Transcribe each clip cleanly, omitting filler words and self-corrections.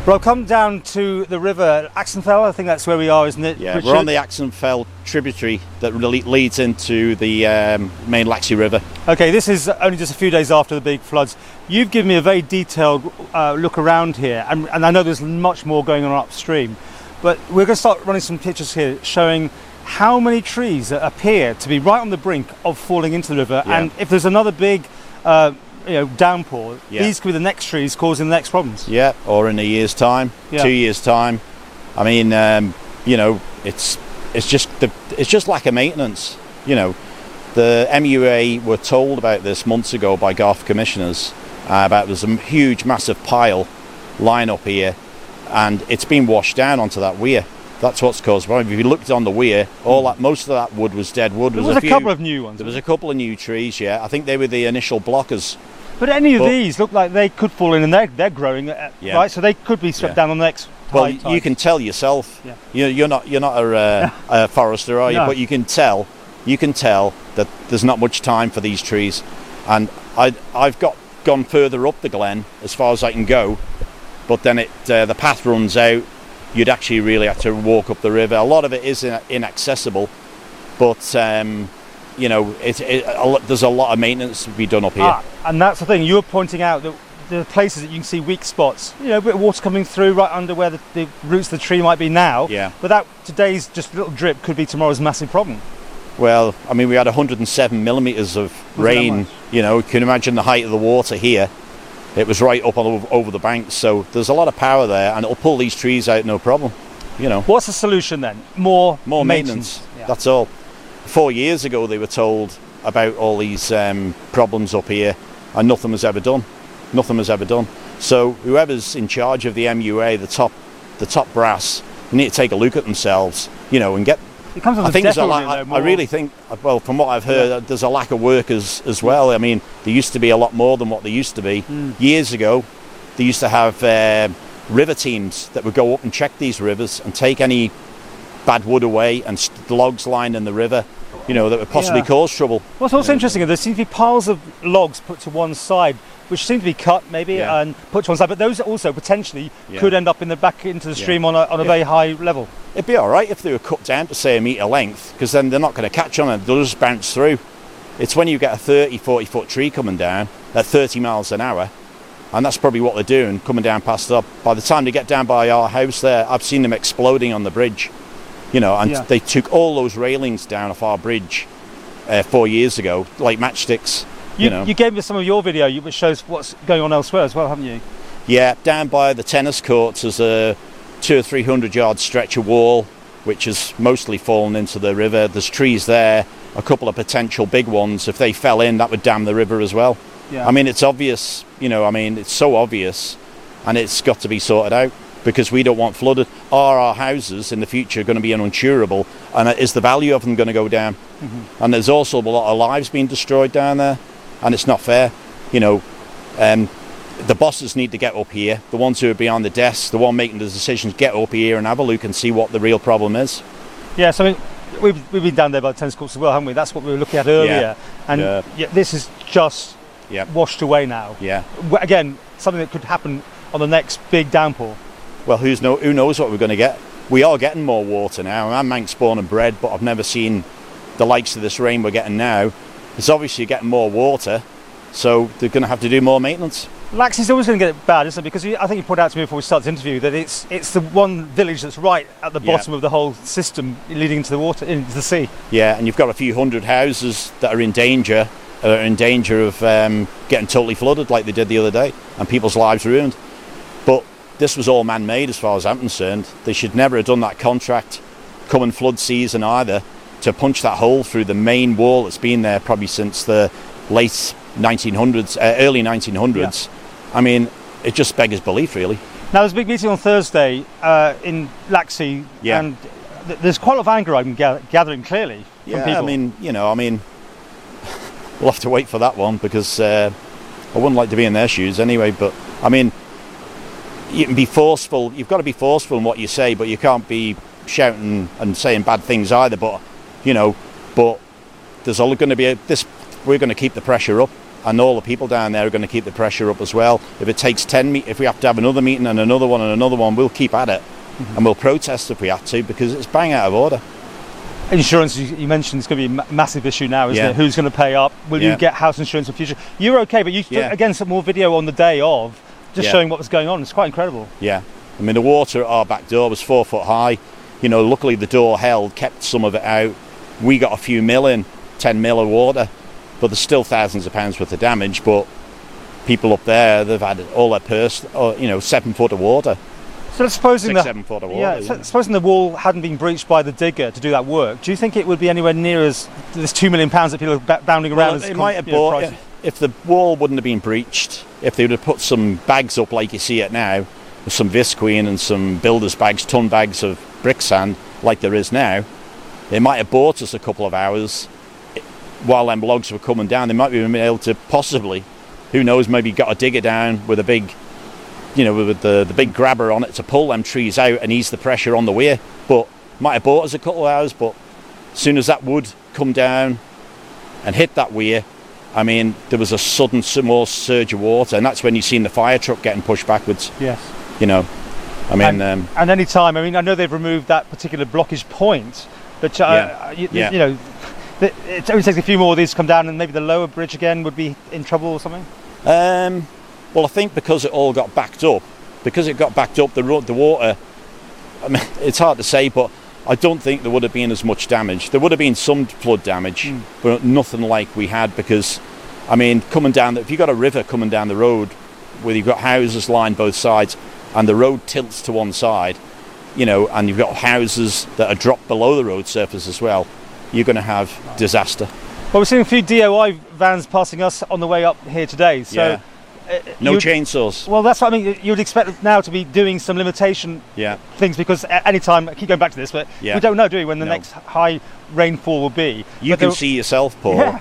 Well, I've come down to the river Axenfell. I think that's where we are, isn't it? Yeah, Richard? we're on the Axenfell tributary that leads into the main Laxey River. Okay, this is only just a few days after the big floods. You've given me a very detailed look around here, and I know there's much more going on upstream, but we're going to start running some pictures here showing how many trees appear to be right on the brink of falling into the river, and if there's another big downpour, these could be the next trees causing the next problems. Yeah, or in a year's time, 2 years' time. I mean, it's just lack of maintenance. You know, the MUA were told about this months ago by Garth commissioners about there's a huge, massive pile lying up here, and it's been washed down onto that weir. That's what's caused the problem. If you looked on the weir, most of that wood was dead wood. There was a couple of new ones. There was a couple of new trees, yeah. I think they were the initial blockers. But any of these look like they could fall in, and they're growing, right? So they could be swept down on the next. Well, you can tell yourself. Yeah. You're not a forester, are you? No. But you can tell that there's not much time for these trees, and I've gone further up the glen as far as I can go, but then the path runs out. You'd actually really have to walk up the river. A lot of it is inaccessible, but there's a lot of maintenance to be done up here. And that's the thing, you were pointing out that the places that you can see weak spots, a bit of water coming through right under where the roots of the tree might be now. Yeah. But that today's just little drip could be tomorrow's massive problem. Well, I mean, we had 107 millimetres of rain. You can imagine the height of the water here. It was right up over the banks, so there's a lot of power there, and it'll pull these trees out no problem. What's the solution then? More maintenance. Yeah. That's all. 4 years ago they were told about all these problems up here, and nothing was ever done. So whoever's in charge of the MUA, the top brass, they need to take a look at themselves, and get. It comes with I really think, well, from what I've heard, there's a lack of workers as well. I mean, there used to be a lot more than what there used to be. Years ago, they used to have river teams that would go up and check these rivers and take any bad wood away and logs lying in the river, that would possibly cause trouble. What's also interesting is there seem to be piles of logs put to one side, which seem to be cut maybe and put to one side, but those also potentially could end up back into the stream on a very high level. It'd be all right if they were cut down to, say, a metre length, because then they're not going to catch on it, they'll just bounce through. It's when you get a 30-40 foot tree coming down at 30 miles an hour, and that's probably what they're doing, coming down past up. By the time they get down by our house there, I've seen them exploding on the bridge, they took all those railings down off our bridge 4 years ago, like matchsticks. You gave me some of your video, which shows what's going on elsewhere as well, haven't you? Yeah, down by the tennis courts there's a 200 or 300 yard stretch of wall which has mostly fallen into the river. There's trees there, a couple of potential big ones. If they fell in, that would dam the river as well. I mean, it's obvious, it's so obvious, and it's got to be sorted out, because we don't want flooded. Are our houses in the future going to be uninsurable, and is the value of them going to go down? And there's also a lot of lives being destroyed down there, and it's not fair. The bosses need to get up here, the ones who are behind the desks, the one making the decisions, get up here and have a look and see what the real problem is. Yes, I mean, we've been down there by the tennis courts as well, haven't we? That's what we were looking at earlier. This is just washed away now. Again, something that could happen on the next big downpour. Well, who knows what we're going to get? We are getting more water now. I'm Manx born and bred, but I've never seen the likes of this rain we're getting now. It's obviously getting more water, so they're going to have to do more maintenance. Laxey's always going to get bad, isn't it? Because I think you pointed out to me before we started the interview that it's the one village that's right at the bottom of the whole system leading into the water, into the sea. Yeah, and you've got a few hundred houses that are in danger of getting totally flooded like they did the other day, and people's lives ruined. But this was all man-made as far as I'm concerned. They should never have done that contract coming flood season either, to punch that hole through the main wall that's been there probably since the late 1900s, early 1900s. I mean, it just beggars belief, really. Now, there's a big meeting on Thursday in Laxey, and there's quite a lot of anger I'm gathering clearly from people. I mean, we'll have to wait for that one, because I wouldn't like to be in their shoes anyway. But I mean, you can be forceful. You've got to be forceful in what you say, but you can't be shouting and saying bad things either. But there's all going to be we're going to keep the pressure up. and all the people down there are going to keep the pressure up as well. If it takes 10 if we have to have another meeting and another one, we'll keep at it, and we'll protest if we have to, because it's bang out of order. Insurance, you mentioned, it's going to be a massive issue now, isn't it? Who's going to pay up? Will you get house insurance in the future? You're okay, but you again, some more video on the day of, just showing what was going on. It's quite incredible. Yeah, I mean, the water at our back door was 4 foot high. You know, luckily the door held, kept some of it out. We got a few 10 mil of water, but there's still thousands of pounds worth of damage. But people up there, they've had all their purse, 7 foot of water. So supposing 7 foot of water. Supposing the wall hadn't been breached by the digger to do that work, do you think it would be anywhere near as this £2 million that people are bounding around? Well, it might have bought if the wall wouldn't have been breached. If they would have put some bags up like you see it now, with some visqueen and some builders' bags, ton bags of brick sand, like there is now, it might have bought us a couple of hours while them logs were coming down. They might be able to possibly, who knows, maybe got a digger down with a big, with the big grabber on it to pull them trees out and ease the pressure on the weir. But might have bought us a couple of hours, but as soon as that wood come down and hit that weir, I mean, there was a sudden small surge of water, and that's when you've seen the fire truck getting pushed backwards. Yes. I mean... and any time, I mean, I know they've removed that particular blockage point, but, it only takes a few more of these to come down, and maybe the lower bridge again would be in trouble or something? Well, I think because it all got backed up, the water, I mean, it's hard to say, but I don't think there would have been as much damage. There would have been some flood damage, but nothing like we had, because, I mean, coming down, if you've got a river coming down the road where you've got houses lined both sides and the road tilts to one side, and you've got houses that are dropped below the road surface as well, you're going to have disaster. Well, we're seeing a few DOI vans passing us on the way up here today, so... No chainsaws. Well, that's what I mean. You'd expect now to be doing some limitation things, because at any time, I keep going back to this, but we don't know, do we, when the next high rainfall will be. You can see yourself, Paul.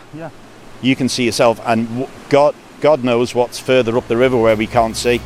You can see yourself, and God knows what's further up the river where we can't see.